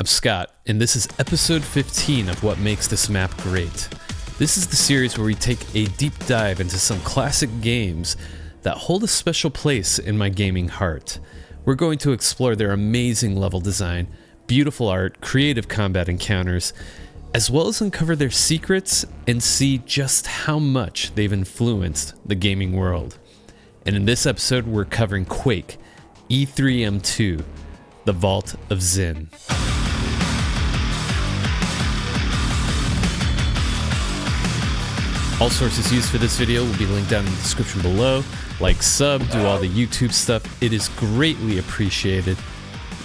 I'm Scott, and this is episode 15 of What Makes This Map Great. This is the series where we take a deep dive into some classic games that hold a special place in my gaming heart. We're going to explore their amazing level design, beautiful art, creative combat encounters, as well as uncover their secrets and see just how much they've influenced the gaming world. And in this episode, we're covering Quake, E3M2, the Vault of Zin. All sources used for this video will be linked down in the description below. Like, sub, do all the YouTube stuff. It is greatly appreciated.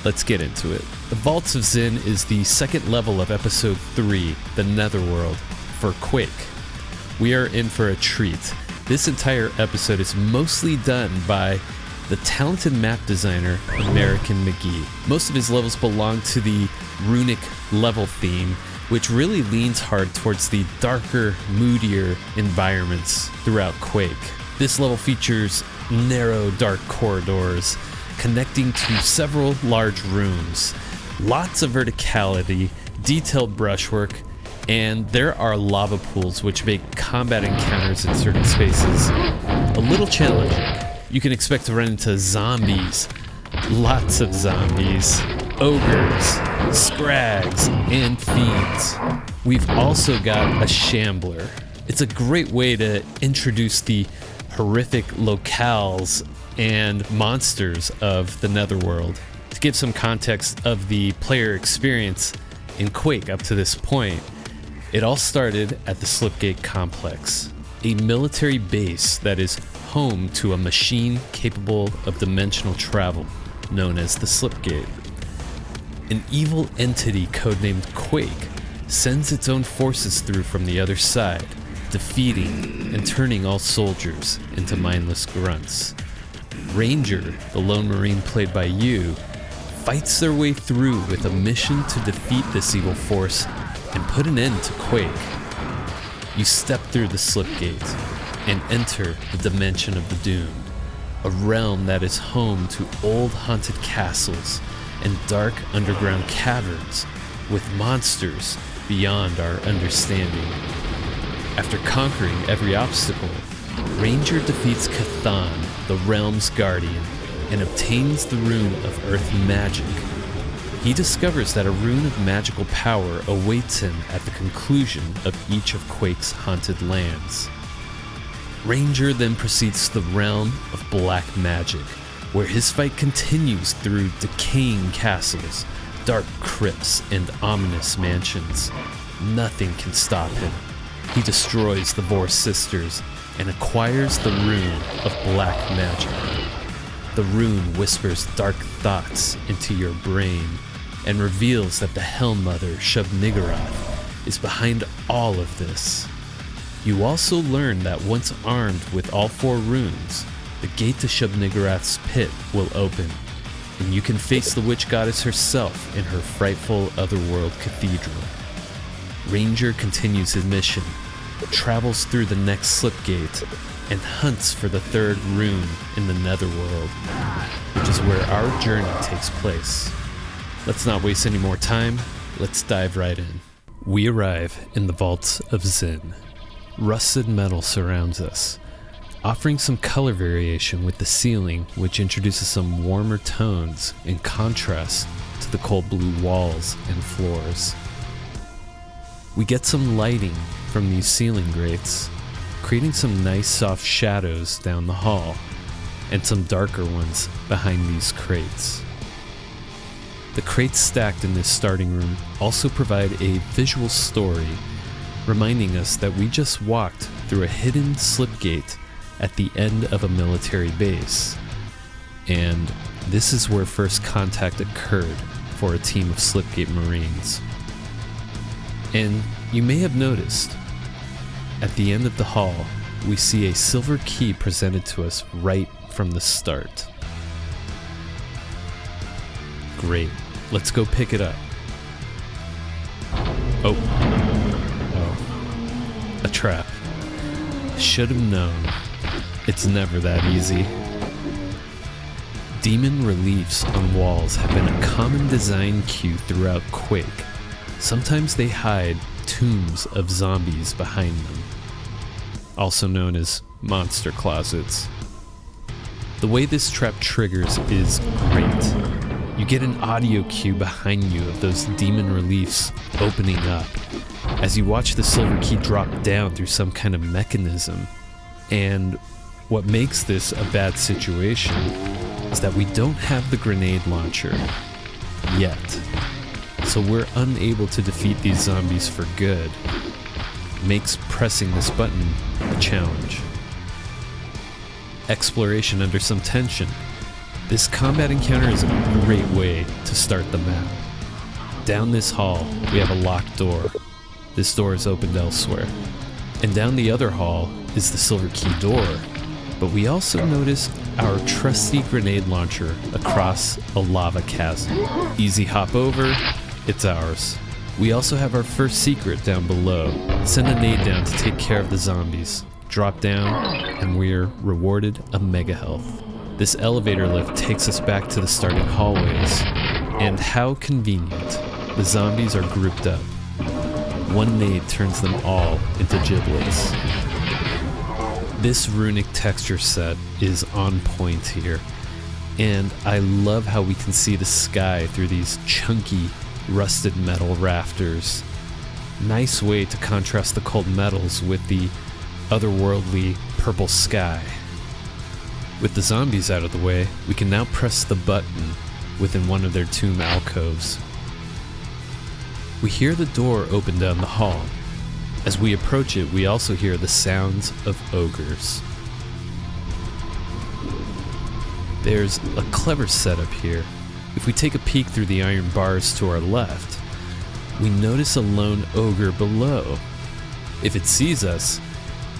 Let's get into it. The Vaults of Zin is the second level of episode 3, the Netherworld, for Quake. We are in for a treat. This entire episode is mostly done by the talented map designer, American McGee. Most of his levels belong to the runic level theme, which really leans hard towards the darker, moodier environments throughout Quake. This level features narrow, dark corridors connecting to several large rooms, lots of verticality, detailed brushwork, and there are lava pools which make combat encounters in certain spaces a little challenging. You can expect to run into zombies, lots of zombies, ogres, scrags, and fiends. We've also got a shambler. It's a great way to introduce the horrific locales and monsters of the Netherworld. To give some context of the player experience in Quake up to this point, it all started at the Slipgate Complex, a military base that is home to a machine capable of dimensional travel, known as the Slipgate. An evil entity codenamed Quake sends its own forces through from the other side, defeating and turning all soldiers into mindless grunts. Ranger, the lone marine played by you, fights their way through with a mission to defeat this evil force and put an end to Quake. You step through the Slipgate and enter the Dimension of the Doomed, a realm that is home to old haunted castles and dark underground caverns with monsters beyond our understanding. After conquering every obstacle, Ranger defeats Cathan, the realm's guardian, and obtains the rune of Earth Magic. He discovers that a rune of magical power awaits him at the conclusion of each of Quake's haunted lands. Ranger then proceeds to the realm of black magic, where his fight continues through decaying castles, dark crypts, and ominous mansions. Nothing can stop him. He destroys the Vor Sisters and acquires the rune of black magic. The rune whispers dark thoughts into your brain and reveals that the Hellmother Shub-Niggurath is behind all of this. You also learn that once armed with all 4 runes, the gate to Shub-Niggurath's pit will open, and you can face the witch goddess herself in her frightful otherworld cathedral. Ranger continues his mission, travels through the next Slipgate, and hunts for the 3rd rune in the Netherworld, which is where our journey takes place. Let's not waste any more time, let's dive right in. We arrive in the Vaults of Zin. Rusted metal surrounds us, offering some color variation with the ceiling, which introduces some warmer tones in contrast to the cold blue walls and floors. We get some lighting from these ceiling grates, creating some nice soft shadows down the hall, and some darker ones behind these crates. The crates stacked in this starting room also provide a visual story, reminding us that we just walked through a hidden slipgate at the end of a military base. And this is where first contact occurred for a team of Slipgate Marines. And you may have noticed, at the end of the hall, we see a silver key presented to us right from the start. Great, let's go pick it up. Oh, a trap. Should have known. It's never that easy. Demon reliefs on walls have been a common design cue throughout Quake. Sometimes they hide tombs of zombies behind them, also known as monster closets. The way this trap triggers is great. You get an audio cue behind you of those demon reliefs opening up as you watch the silver key drop down through some kind of mechanism. And what makes this a bad situation is that we don't have the grenade launcher yet. So we're unable to defeat these zombies for good. Makes pressing this button a challenge. Exploration under some tension. This combat encounter is a great way to start the map. Down this hall, we have a locked door. This door is opened elsewhere. And down the other hall is the silver key door. But we also notice our trusty grenade launcher across a lava chasm. Easy hop over, it's ours. We also have our first secret down below. Send a nade down to take care of the zombies. Drop down, and we're rewarded a mega health. This elevator lift takes us back to the starting hallways. And how convenient. The zombies are grouped up. One nade turns them all into giblets. This runic texture set is on point here. And I love how we can see the sky through these chunky, rusted metal rafters. Nice way to contrast the cold metals with the otherworldly purple sky. With the zombies out of the way, we can now press the button within one of their tomb alcoves. We hear the door open down the hall. As we approach it, we also hear the sounds of ogres. There's a clever setup here. If we take a peek through the iron bars to our left, we notice a lone ogre below. If it sees us,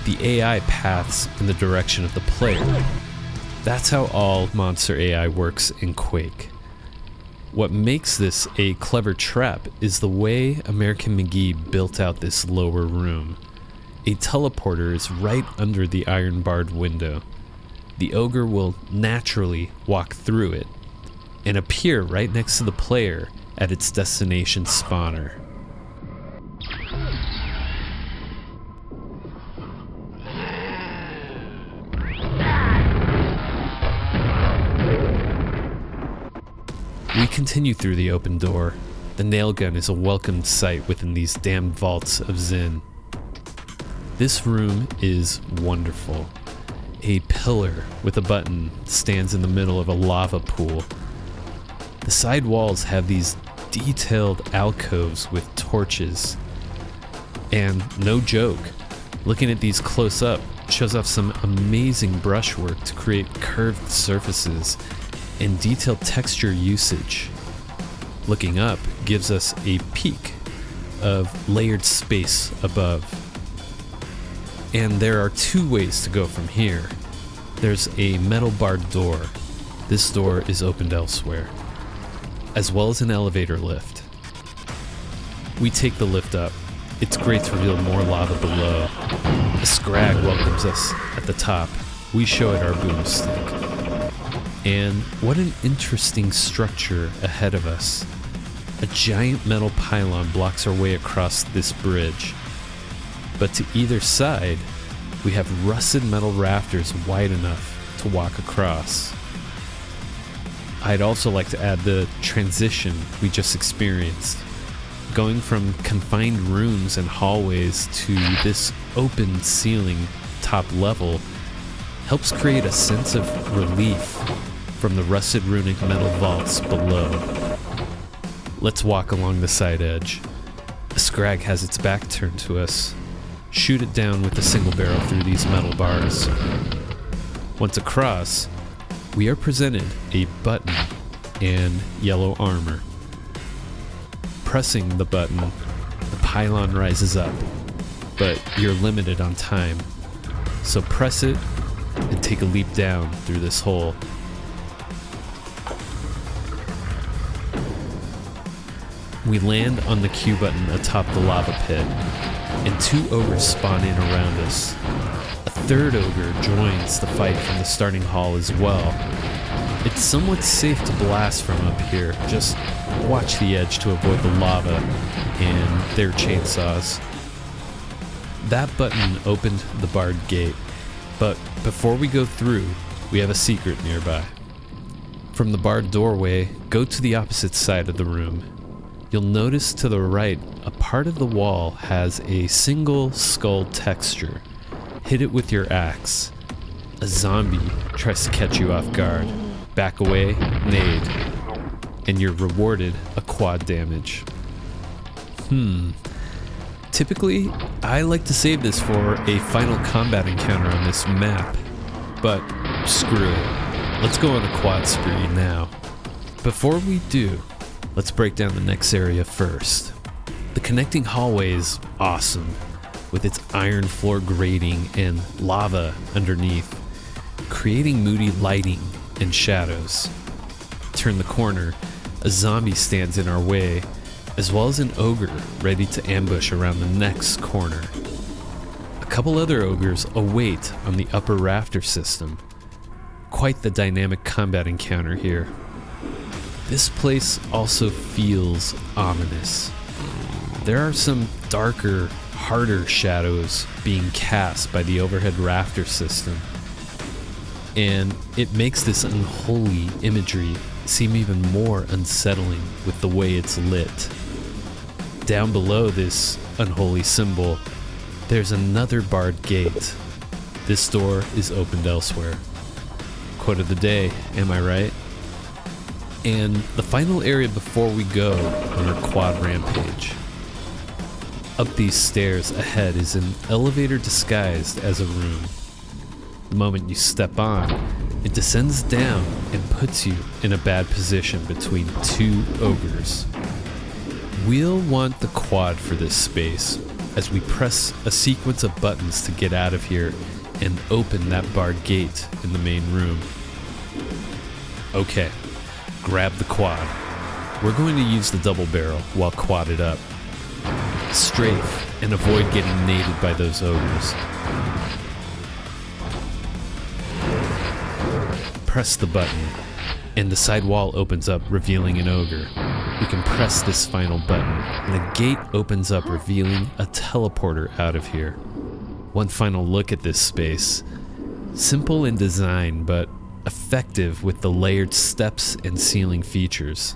the AI paths in the direction of the player. That's how all monster AI works in Quake. What makes this a clever trap is the way American McGee built out this lower room. A teleporter is right under the iron-barred window. The ogre will naturally walk through it and appear right next to the player at its destination spawner. We continue through the open door. The nail gun is a welcomed sight within these damned vaults of Zin. This room is wonderful. A pillar with a button stands in the middle of a lava pool. The side walls have these detailed alcoves with torches. And no joke, looking at these close up shows off some amazing brushwork to create curved surfaces and detailed texture usage. Looking up gives us a peek of layered space above. And there are two ways to go from here. There's a metal barred door. This door is opened elsewhere, as well as an elevator lift. We take the lift up. It's great to reveal more lava below. A scrag welcomes us at the top. We show it our boomstick. And what an interesting structure ahead of us. A giant metal pylon blocks our way across this bridge. But to either side, we have rusted metal rafters wide enough to walk across. I'd also like to add the transition we just experienced. Going from confined rooms and hallways to this open ceiling top level helps create a sense of relief from the rusted runic metal vaults below. Let's walk along the side edge. A scrag has its back turned to us. Shoot it down with a single barrel through these metal bars. Once across, we are presented a button and yellow armor. Pressing the button, the pylon rises up, but you're limited on time. So press it and take a leap down through this hole. We land on the Q button atop the lava pit, and two ogres spawn in around us. A third ogre joins the fight from the starting hall as well. It's somewhat safe to blast from up here. Just watch the edge to avoid the lava and their chainsaws. That button opened the barred gate, but before we go through, we have a secret nearby. From the barred doorway, go to the opposite side of the room. You'll notice to the right, a part of the wall has a single skull texture. Hit it with your axe. A zombie tries to catch you off guard. Back away, nade, and you're rewarded a quad damage. Typically, I like to save this for a final combat encounter on this map, but screw it. Let's go on a quad spree now. Before we do, let's break down the next area first. The connecting hallway is awesome, with its iron floor grating and lava underneath, creating moody lighting and shadows. Turn the corner, a zombie stands in our way, as well as an ogre ready to ambush around the next corner. A couple other ogres await on the upper rafter system. Quite the dynamic combat encounter here. This place also feels ominous. There are some darker, harder shadows being cast by the overhead rafter system, and it makes this unholy imagery seem even more unsettling with the way it's lit. Down below this unholy symbol, there's another barred gate. This door is opened elsewhere. Quote of the day, am I right? And the final area before we go on our quad rampage. Up these stairs ahead is an elevator disguised as a room. The moment you step on, it descends down and puts you in a bad position between two ogres. We'll want the quad for this space as we press a sequence of buttons to get out of here and open that barred gate in the main room. Okay, grab the quad. We're going to use the double barrel while quadded up. Strafe and avoid getting naded by those ogres. Press the button, and the side wall opens up, revealing an ogre. We can press this final button, and the gate opens up, revealing a teleporter out of here. One final look at this space. Simple in design, but effective with the layered steps and ceiling features.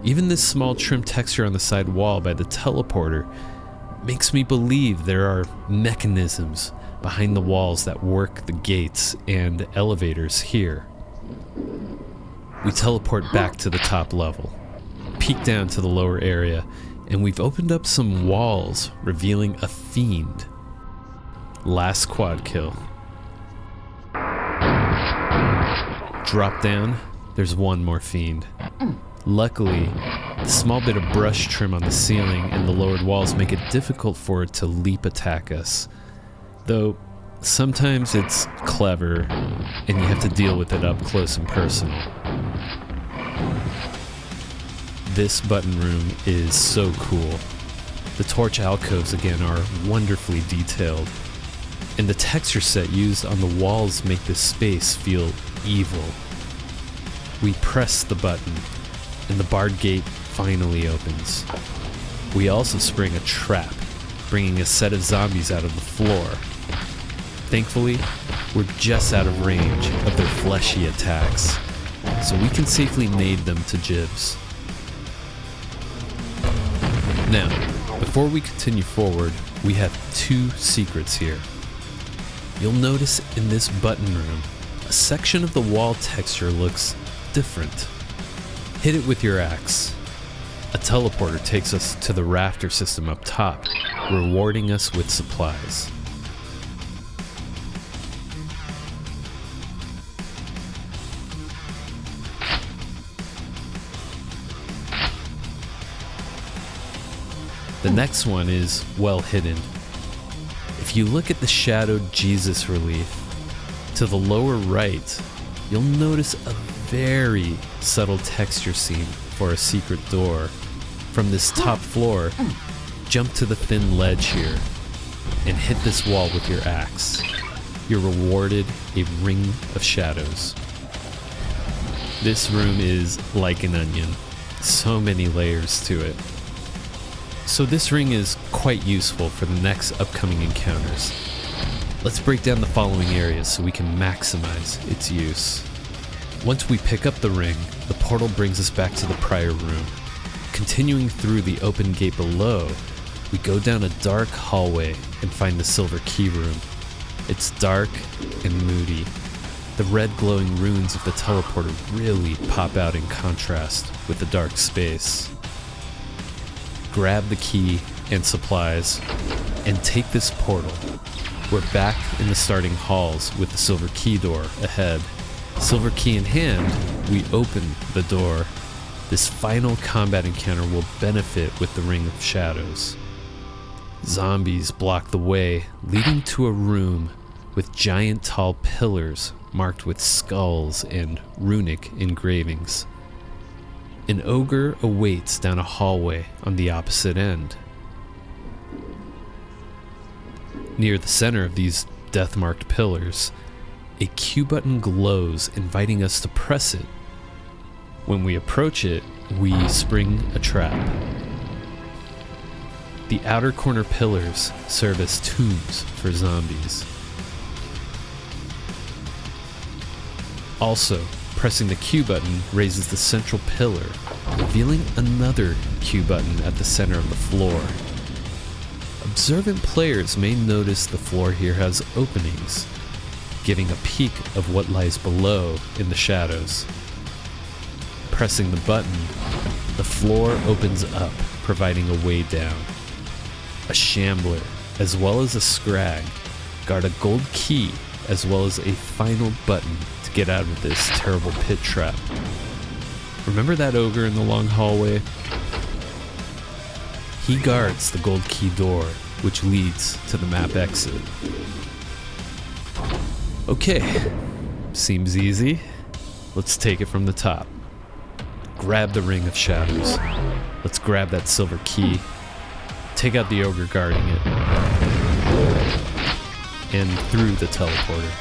Even this small trim texture on the side wall by the teleporter makes me believe there are mechanisms behind the walls that work the gates and elevators here. We teleport back to the top level, peek down to the lower area, and we've opened up some walls revealing a fiend. Last quad kill. Drop down, there's one more fiend. Luckily, the small bit of brush trim on the ceiling and the lowered walls make it difficult for it to leap attack us. Though, sometimes it's clever, and you have to deal with it up close and personal. This button room is so cool. The torch alcoves again are wonderfully detailed, and the texture set used on the walls make this space feel evil. We press the button, and the barred gate finally opens. We also spring a trap, bringing a set of zombies out of the floor. Thankfully, we're just out of range of their fleshy attacks, so we can safely nade them to GIBS. Now, before we continue forward, we have two secrets here. You'll notice in this button room, a section of the wall texture looks different. Hit it with your axe. A teleporter takes us to the rafter system up top, rewarding us with supplies. The next one is well hidden. If you look at the shadowed Jesus relief, to the lower right, you'll notice a very subtle texture scene for a secret door. From this top floor, jump to the thin ledge here and hit this wall with your axe. You're rewarded a ring of shadows. This room is like an onion. So many layers to it. So this ring is quite useful for the next upcoming encounters. Let's break down the following areas so we can maximize its use. Once we pick up the ring, the portal brings us back to the prior room. Continuing through the open gate below, we go down a dark hallway and find the silver key room. It's dark and moody. The red glowing runes of the teleporter really pop out in contrast with the dark space. Grab the key and supplies and take this portal. We're back in the starting halls with the silver key door ahead. Silver key in hand, we open the door. This final combat encounter will benefit with the Ring of Shadows. Zombies block the way, leading to a room with giant tall pillars marked with skulls and runic engravings. An ogre awaits down a hallway on the opposite end. Near the center of these death-marked pillars, a Q button glows, inviting us to press it. When we approach it, we spring a trap. The outer corner pillars serve as tombs for zombies. Also, pressing the Q button raises the central pillar, revealing another Q button at the center of the floor. Observant players may notice the floor here has openings, giving a peek of what lies below in the shadows. Pressing the button, the floor opens up, providing a way down. A shambler, as well as a scrag, guard a gold key, as well as a final button to get out of this terrible pit trap. Remember that ogre in the long hallway? He guards the gold key door, which leads to the map exit. Okay, seems easy. Let's take it from the top. Grab the Ring of Shadows. Let's grab that silver key. Take out the ogre guarding it. And through the teleporter.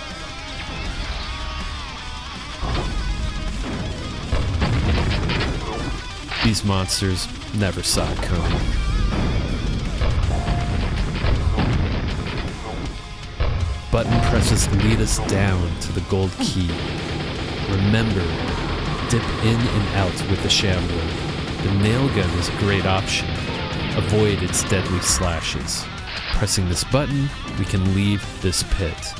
These monsters never saw it coming. Button presses lead us down to the gold key. Remember, dip in and out with the shambler. The nail gun is a great option. Avoid its deadly slashes. Pressing this button, we can leave this pit.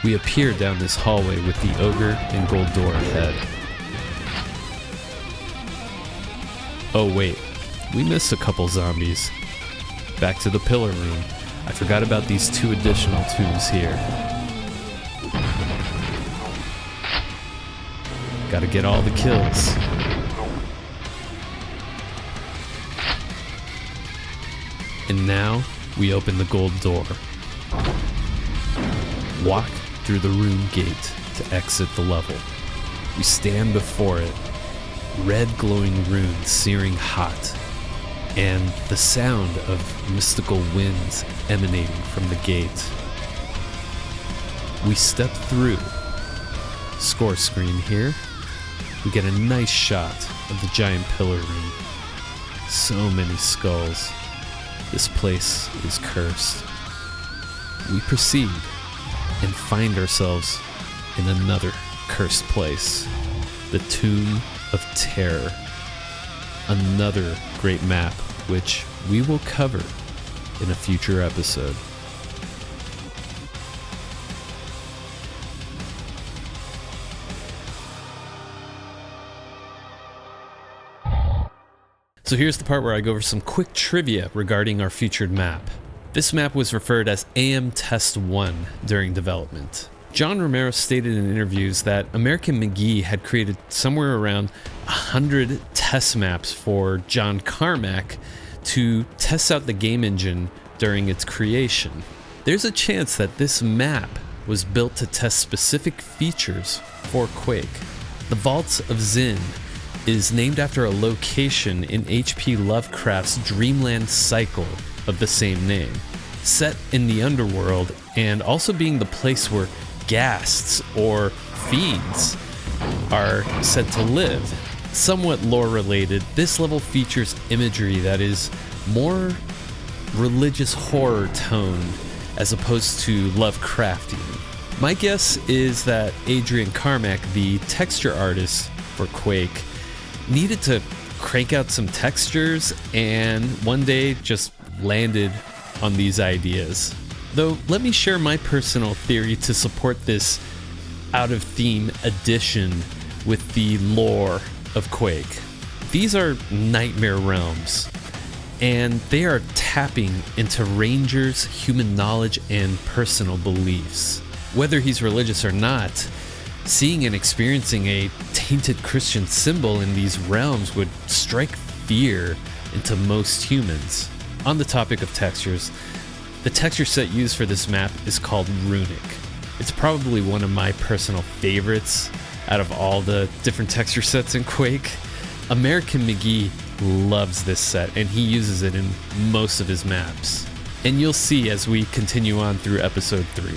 We appear down this hallway with the ogre and gold door ahead. Oh wait, we missed a couple zombies. Back to the pillar room. I forgot about these two additional tombs here. Gotta get all the kills. And now, we open the gold door. Walk through the rune gate to exit the level. We stand before it, red glowing runes searing hot, and the sound of mystical winds emanating from the gate. We step through. Score screen here. We get a nice shot of the giant pillar room. So many skulls. This place is cursed. We proceed and find ourselves in another cursed place. The Tomb of Terror. Another great map, which we will cover in a future episode. So here's the part where I go over some quick trivia regarding our featured map. This map was referred as AM Test 1 during development. John Romero stated in interviews that American McGee had created somewhere around 100 test maps for John Carmack to test out the game engine during its creation. There's a chance that this map was built to test specific features for Quake. The Vaults of Zin is named after a location in H.P. Lovecraft's dreamland cycle of the same name, set in the underworld and also being the place where ghasts or fiends are said to live. Somewhat lore related, this level features imagery that is more religious horror toned as opposed to Lovecraftian. My guess is that Adrian Carmack, the texture artist for Quake, needed to crank out some textures and one day just landed on these ideas. Though, let me share my personal theory to support this out-of-theme addition with the lore of Quake. These are nightmare realms, and they are tapping into Ranger's human knowledge and personal beliefs. Whether he's religious or not, seeing and experiencing a tainted Christian symbol in these realms would strike fear into most humans. On the topic of textures, the texture set used for this map is called Runic. It's probably one of my personal favorites out of all the different texture sets in Quake. American McGee loves this set, and he uses it in most of his maps. And you'll see as we continue on through episode 3.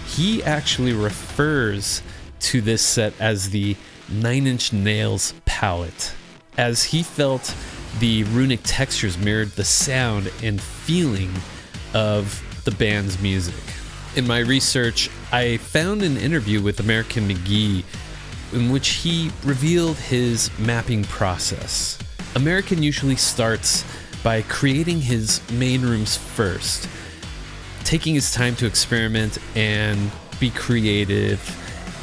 He actually refers to this set as the 9 Inch Nails palette, as he felt the runic textures mirrored the sound and feeling of the band's music. In my research, I found an interview with American McGee in which he revealed his mapping process. American usually starts by creating his main rooms first, taking his time to experiment and be creative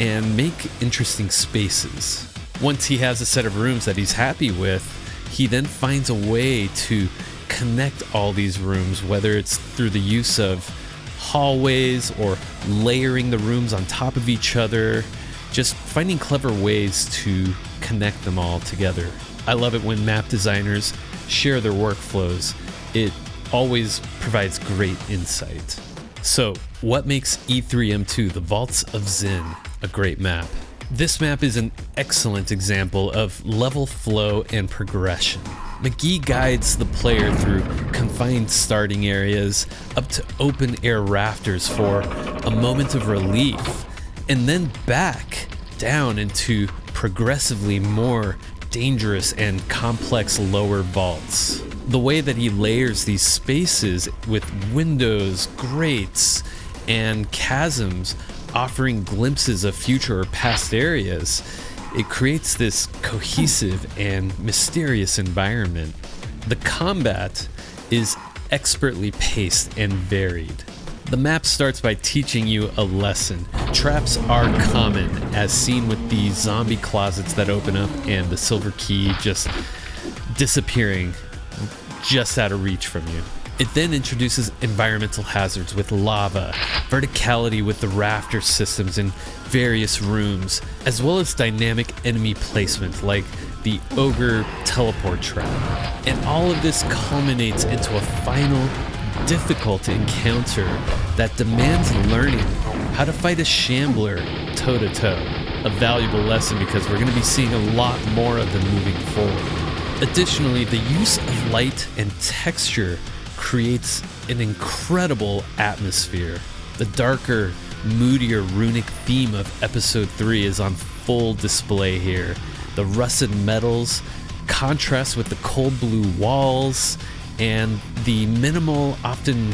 and make interesting spaces. Once he has a set of rooms that he's happy with, he then finds a way to connect all these rooms, whether it's through the use of hallways or layering the rooms on top of each other, just finding clever ways to connect them all together. I love it when map designers share their workflows. It always provides great insight. So, what makes E3M2, the Vaults of Zin, a great map? This map is an excellent example of level flow and progression. McGee guides the player through confined starting areas up to open air rafters for a moment of relief, and then back down into progressively more dangerous and complex lower vaults. The way that he layers these spaces with windows, grates, and chasms offering glimpses of future or past areas, it creates this cohesive and mysterious environment. The combat is expertly paced and varied. The map starts by teaching you a lesson. Traps are common, as seen with the zombie closets that open up and the silver key just disappearing just out of reach from you. It then introduces environmental hazards with lava, verticality with the rafter systems in various rooms, as well as dynamic enemy placement like the ogre teleport trap. And all of this culminates into a final difficult encounter that demands learning how to fight a shambler toe-to-toe. A valuable lesson because we're going to be seeing a lot more of them moving forward. Additionally, the use of light and texture creates an incredible atmosphere. The darker, moodier runic theme of episode 3 is on full display here. The rusted metals contrast with the cold blue walls, and the minimal, often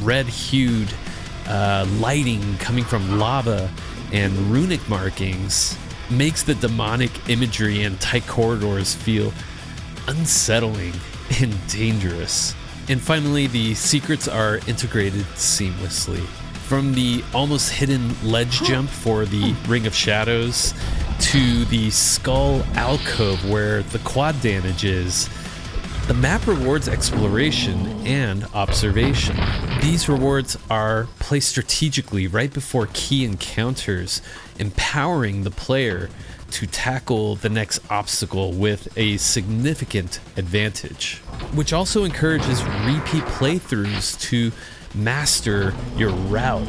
red-hued lighting coming from lava and runic markings makes the demonic imagery and tight corridors feel unsettling and dangerous. And finally, the secrets are integrated seamlessly. From the almost hidden ledge jump for the Ring of Shadows to the skull alcove where the quad damage is, the map rewards exploration and observation. These rewards are placed strategically right before key encounters, empowering the player to tackle the next obstacle with a significant advantage, which also encourages repeat playthroughs to master your route.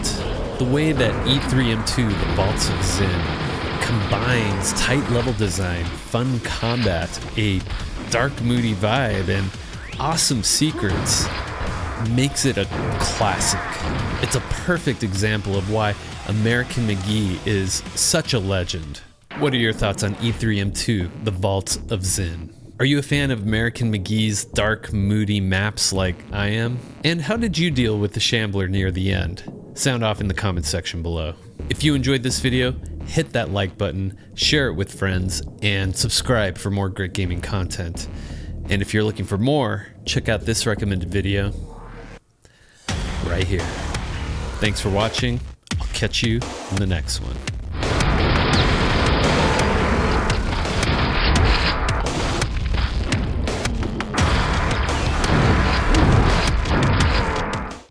The way that E3M2, the Vaults of Zin, combines tight level design, fun combat, a dark moody vibe, and awesome secrets makes it a classic. It's a perfect example of why American McGee is such a legend. What are your thoughts on E3M2, the Vaults of Zin? Are you a fan of American McGee's dark, moody maps like I am? And how did you deal with the Shambler near the end? Sound off in the comment section below. If you enjoyed this video, hit that like button, share it with friends, and subscribe for more great gaming content. And if you're looking for more, check out this recommended video right here. Thanks for watching. I'll catch you in the next one.